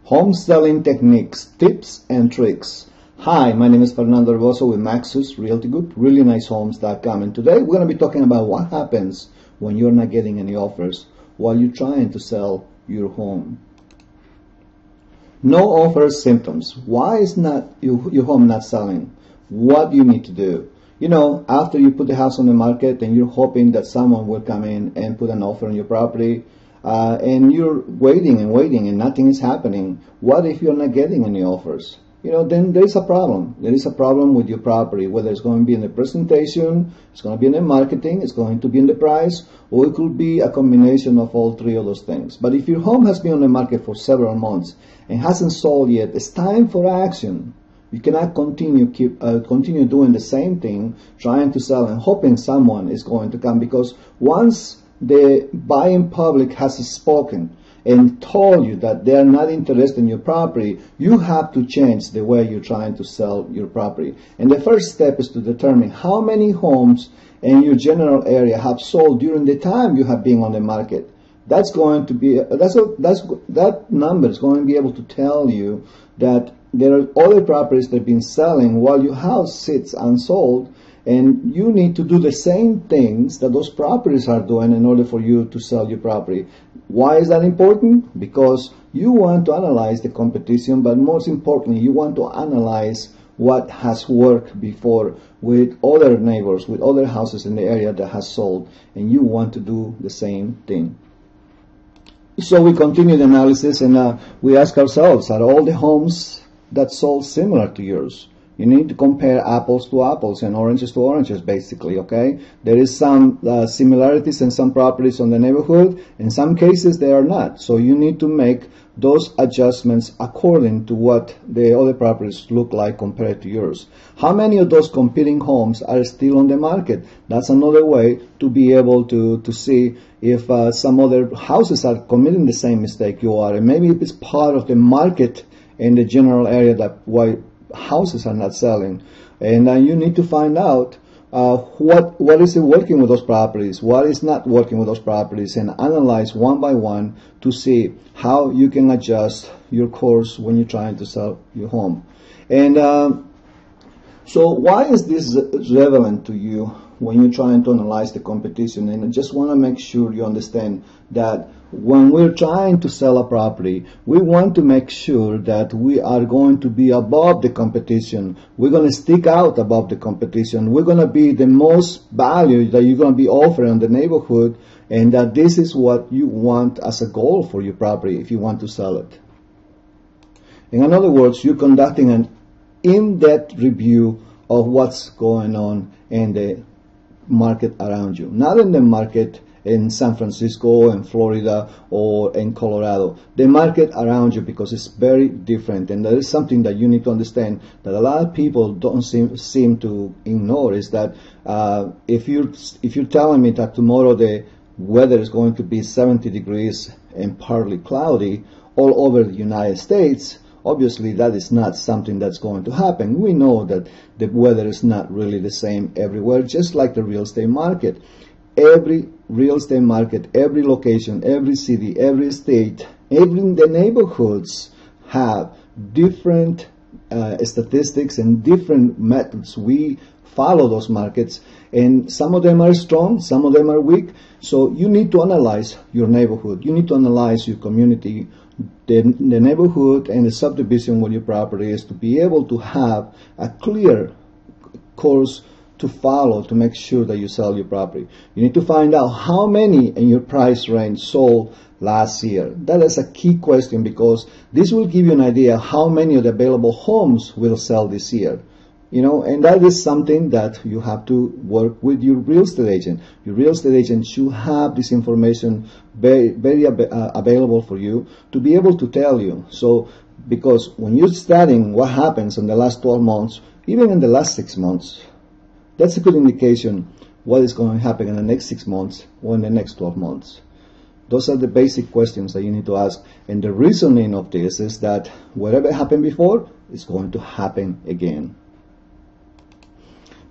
Home selling techniques, tips and tricks. Hi, my name is Fernando Rebozo with Maxus Realty Group, reallynicehomes.com, and today we're going to be talking about what happens when you're not getting any offers while you're trying to sell your home. No offers symptoms. Why is not your home not selling? What do you need to do? You know, after you put the house on the market and you're hoping that someone will come in and put an offer on your property, and you're waiting and nothing is happening. What if you're not getting any offers? You know, then there is a problem. There is a problem with your property, whether it's going to be in the presentation, it's going to be in the marketing, it's going to be in the price, or it could be a combination of all three of those things. But if your home has been on the market for several months and hasn't sold yet, it's time for action. You cannot continue doing the same thing, trying to sell and hoping someone is going to come, because once the buying public has spoken and told you that they are not interested in your property, you have to change the way you're trying to sell your property. And the first step is to determine how many homes in your general area have sold during the time you have been on the market. That's going to be that number is going to be able to tell you that there are other properties that have been selling while your house sits unsold, and you need to do the same things that those properties are doing in order for you to sell your property. Why is that important? Because you want to analyze the competition, but most importantly, you want to analyze what has worked before with other neighbors, with other houses in the area that has sold, and you want to do the same thing. So we continue the analysis, and we ask ourselves, are all the homes that sold similar to yours? You need to compare apples to apples and oranges to oranges, basically, okay? There is some similarities in some properties on the neighborhood. In some cases, they are not. So you need to make those adjustments according to what the other properties look like compared to yours. How many of those competing homes are still on the market? That's another way to be able to see if some other houses are committing the same mistake you are. And maybe it's part of the market in the general area that why houses are not selling, and you need to find out what is working with those properties, what is not working with those properties, and analyze one by one to see how you can adjust your course when you're trying to sell your home. And so why is this relevant to you when you're trying to analyze the competition? And I just want to make sure you understand that when we're trying to sell a property, we want to make sure that we are going to be above the competition. We're going to stick out above the competition. We're going to be the most value that you're going to be offering in the neighborhood, and that this is what you want as a goal for your property if you want to sell it. In other words, you're conducting an in-depth review of what's going on in the market around you, not in the market in San Francisco, in Florida, or in Colorado. The market around you, because it's very different. And there is something that you need to understand that a lot of people don't seem to ignore, is that if you're telling me that tomorrow the weather is going to be 70 degrees and partly cloudy all over the United States, obviously that is not something that's going to happen. We know that the weather is not really the same everywhere, just like the real estate market. Every real estate market, every location, every city, every state, even the neighborhoods have different statistics and different methods. We follow those markets, and some of them are strong, some of them are weak. So you need to analyze your neighborhood. You need to analyze your community, the neighborhood and the subdivision where your property is, to be able to have a clear course to follow to make sure that you sell your property. You need to find out how many in your price range sold last year. That is a key question, because this will give you an idea how many of the available homes will sell this year. You know, and that is something that you have to work with your real estate agent. Your real estate agent should have this information very available for you to be able to tell you. So, because when you're studying what happens in the last 12 months, even in the last 6 months, that's a good indication what is going to happen in the next 6 months or in the next 12 months. Those are the basic questions that you need to ask. And the reasoning of this is that whatever happened before is going to happen again.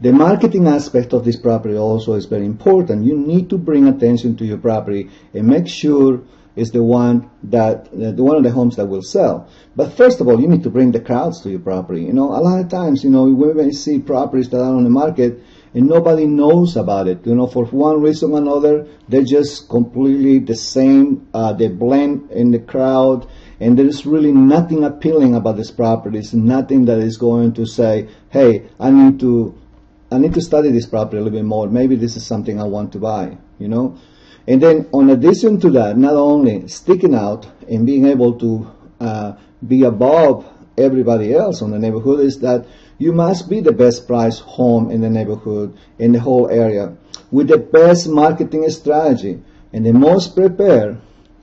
The marketing aspect of this property also is very important. You need to bring attention to your property and make sure is the one that one of the homes that will sell. But first of all, you need to bring the crowds to your property. You know, a lot of times, you know, we may see properties that are on the market and nobody knows about it. You know, for one reason or another, they're just completely the same. They blend in the crowd, and there is really nothing appealing about this property. It's nothing that is going to say, hey, I need to study this property a little bit more. Maybe this is something I want to buy, you know. And then, in addition to that, not only sticking out and being able to be above everybody else on the neighborhood, is that you must be the best priced home in the neighborhood, in the whole area, with the best marketing strategy and the most prepared,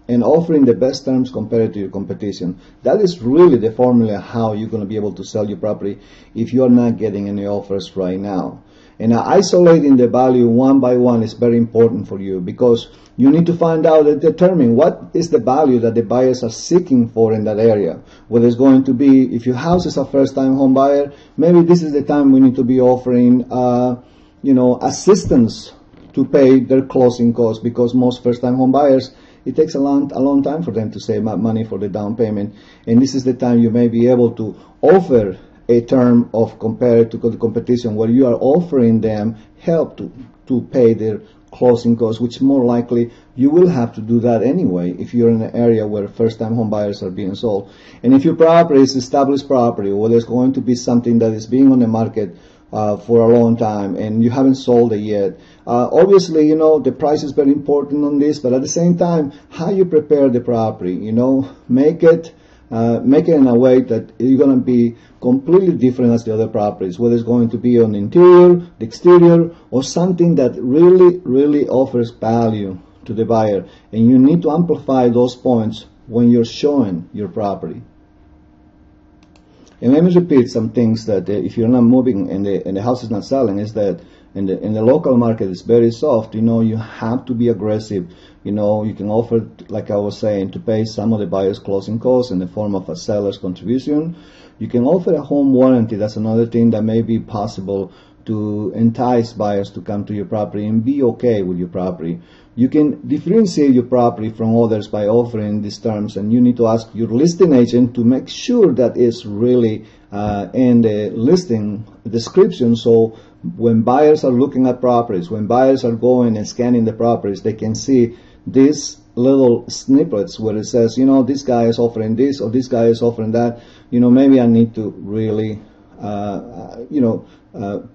and offering the best terms compared to your competition. That is really the formula how you're going to be able to sell your property if you're not getting any offers right now. And isolating the value one by one is very important for you, because you need to find out and determine what is the value that the buyers are seeking for in that area. Whether it's going to be, if your house is a first-time home buyer, maybe this is the time we need to be offering, assistance to pay their closing costs, because most first-time home buyers, it takes a long time for them to save money for the down payment, and this is the time you may be able to offer a term of compared to the competition where you are offering them help to pay their closing costs, which more likely you will have to do that anyway if you're in an area where first-time home buyers are being sold. And if your property is established property, or there's going to be something that is being on the market for a long time and you haven't sold it yet, obviously, you know, the price is very important on this, but at the same time, how you prepare the property, you know, make it in a way that you're going to be completely different as the other properties, whether it's going to be on the interior, the exterior, or something that really offers value to the buyer. And you need to amplify those points when you're showing your property. And let me repeat some things that if you're not moving and the house is not selling, is that in the local market it's very soft. You know, you have to be aggressive. You know, you can offer, like I was saying, to pay some of the buyer's closing costs in the form of a seller's contribution. You can offer a home warranty. That's another thing that may be possible to entice buyers to come to your property and be okay with your property. You can differentiate your property from others by offering these terms, and you need to ask your listing agent to make sure that it's really in the listing description. So when buyers are looking at properties, when buyers are going and scanning the properties, they can see these little snippets where it says, you know, this guy is offering this or this guy is offering that. You know, maybe I need to really,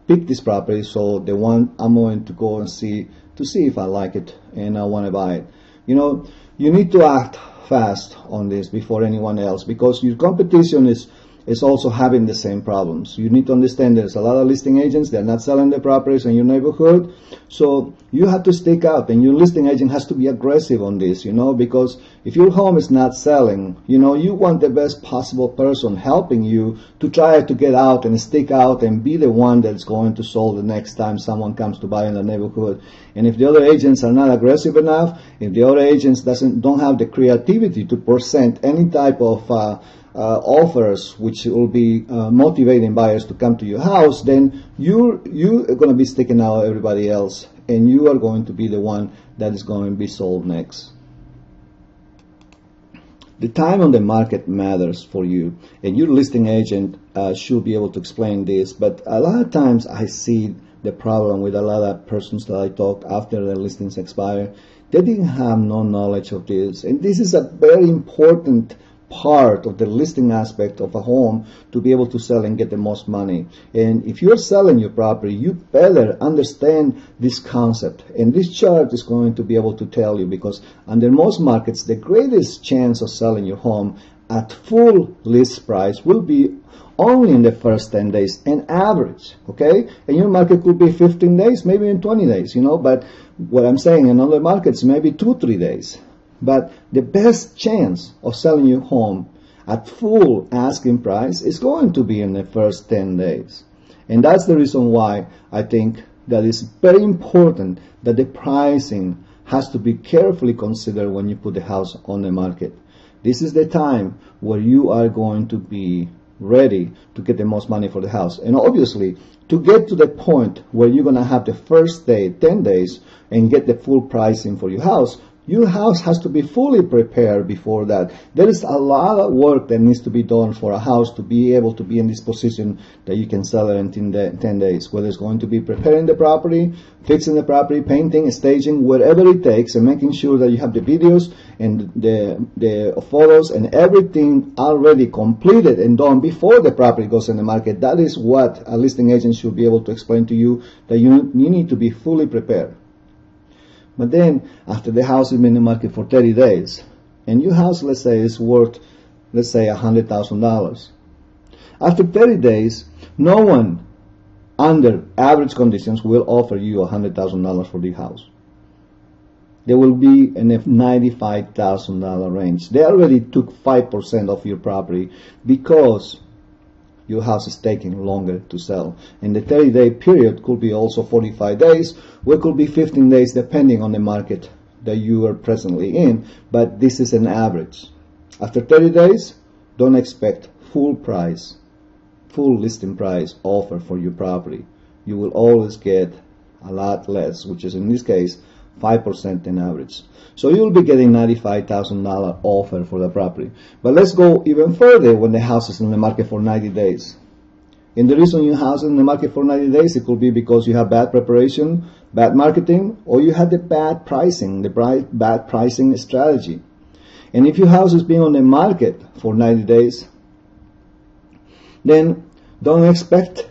pick this property. So the one I'm going to go and see to see if I like it and I want to buy it. You know, you need to act fast on this before anyone else, because your competition is also having the same problems. You need to understand there's a lot of listing agents. They're not selling the properties in your neighborhood. So you have to stick out, and your listing agent has to be aggressive on this, you know, because if your home is not selling, you know, you want the best possible person helping you to try to get out and stick out and be the one that's going to solve the next time someone comes to buy in the neighborhood. And if the other agents are not aggressive enough, if the other agents don't have the creativity to present any type of offers which will be motivating buyers to come to your house, then you are going to be sticking out everybody else, and you are going to be the one that is going to be sold next. The time on the market matters for you, and your listing agent should be able to explain this. But a lot of times I see the problem with a lot of persons that I talk after their listings expire. They didn't have no knowledge of this, and this is a very important part of the listing aspect of a home to be able to sell and get the most money. And if you're selling your property, you better understand this concept. And this chart is going to be able to tell you, because under most markets, the greatest chance of selling your home at full list price will be only in the first 10 days, an average, okay? And your market could be 15 days, maybe in 20 days, you know, but what I'm saying in other markets, maybe 2-3 days. But the best chance of selling your home at full asking price is going to be in the first 10 days. And that's the reason why I think that it's very important that the pricing has to be carefully considered when you put the house on the market. This is the time where you are going to be ready to get the most money for the house. And obviously, to get to the point where you're going to have the first day, 10 days, and get the full pricing for your house, Your house has to be fully prepared before that. There is a lot of work that needs to be done for a house to be able to be in this position that you can sell it in 10 days. Whether it's going to be preparing the property, fixing the property, painting, staging, whatever it takes, and making sure that you have the videos and the photos and everything already completed and done before the property goes in the market. That is what a listing agent should be able to explain to you, that you need to be fully prepared. But then, after the house has been in the market for 30 days, and your house, let's say, is worth, let's say, $100,000. After 30 days, no one under average conditions will offer you $100,000 for the house. They will be in the $95,000 range. They already took 5% of your property because your house is taking longer to sell. And the 30-day period could be also 45 days, or it could be 15 days, depending on the market that you are presently in. But this is an average. After 30 days, don't expect full price, full listing price offer for your property. You will always get a lot less, which is in this case 5% in average. So you'll be getting $95,000 offer for the property. But let's go even further when the house is in the market for 90 days. And the reason your house is in the market for 90 days, it could be because you have bad preparation, bad marketing, or you had the bad pricing, bad pricing strategy. And if your house is being on the market for 90 days, then don't expect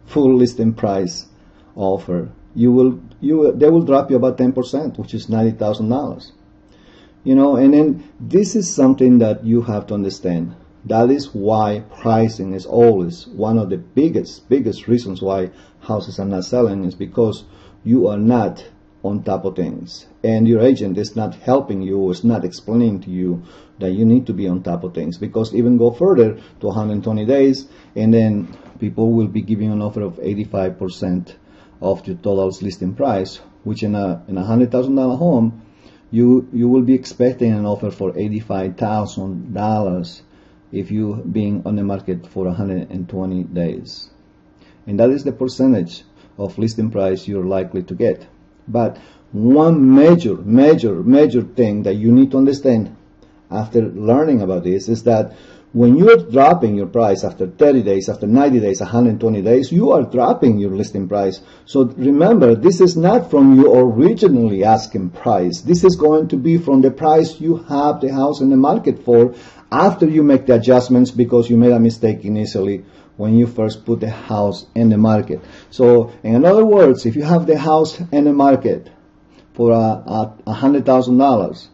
full listing price offer. They will drop you about 10%, which is $90,000. You know, and then this is something that you have to understand. That is why pricing is always one of the biggest reasons why houses are not selling, is because you are not on top of things, and your agent is not helping you, is not explaining to you that you need to be on top of things. Because even go further to 120 days, and then people will be giving you an offer of 85% of your total listing price, which in a $100,000 home, you will be expecting an offer for $85,000 if you being on the market for 120 days. And that is the percentage of listing price you're likely to get. But one major thing that you need to understand after learning about this is that when you're dropping your price after 30 days, after 90 days, 120 days, you are dropping your listing price. So remember, this is not from your originally asking price. This is going to be from the price you have the house in the market for after you make the adjustments because you made a mistake initially when you first put the house in the market. So in other words, if you have the house in the market for $100,000,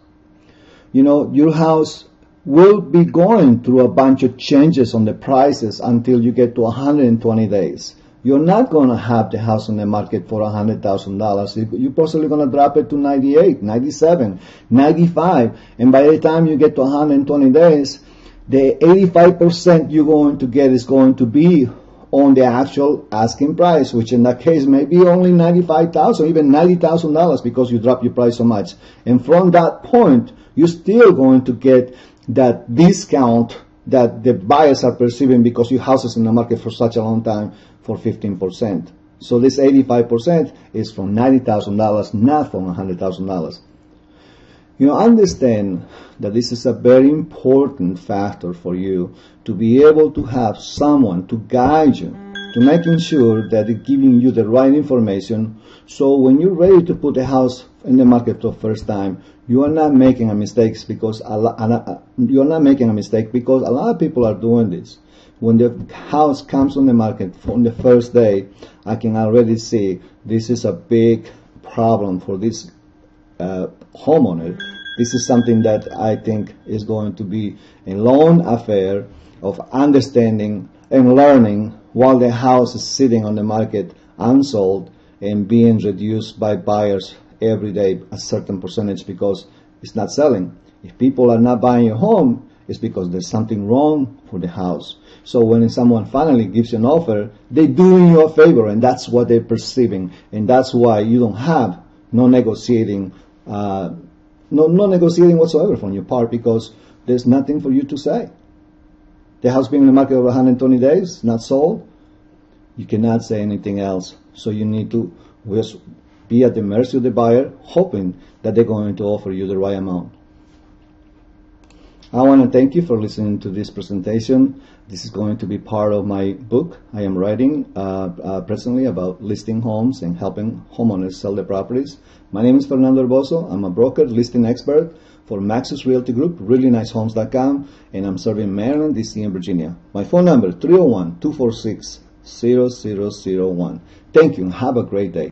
you know, your house will be going through a bunch of changes on the prices until you get to 120 days. You're not going to have the house on the market for $100,000. You're possibly going to drop it to 98, 97, 95. And by the time you get to 120 days, the 85% you're going to get is going to be on the actual asking price, which in that case may be only $95,000, even $90,000 because you drop your price so much. And from that point, you're still going to get that discount that the buyers are perceiving because your house is in the market for such a long time for 15%. So this 85% is from $90,000, not from $100,000. You know, understand that this is a very important factor for you to be able to have someone to guide you, to making sure that they're giving you the right information. So when you're ready to put a house in the market for the first time, you are not making a mistake because a lot of people are doing this. When the house comes on the market from the first day, I can already see this is a big problem for this homeowner. This is something that I think is going to be a long affair of understanding and learning while the house is sitting on the market unsold and being reduced by buyers every day a certain percentage because it's not selling. If people are not buying your home, it's because there's something wrong for the house. So when someone finally gives you an offer, they're doing you a favor, and that's what they're perceiving. And that's why you don't have no negotiating whatsoever from your part, because there's nothing for you to say. The house being in the market over 120 days, not sold, you cannot say anything else. So you need to just be at the mercy of the buyer, hoping that they're going to offer you the right amount. I want to thank you for listening to this presentation. This is going to be part of my book I am writing presently about listing homes and helping homeowners sell their properties. My name is Fernando Herboso. I'm a broker, listing expert for Maxus Realty Group, reallynicehomes.com, and I'm serving Maryland, DC, and Virginia. My phone number, 301-246-0001. Thank you, and have a great day.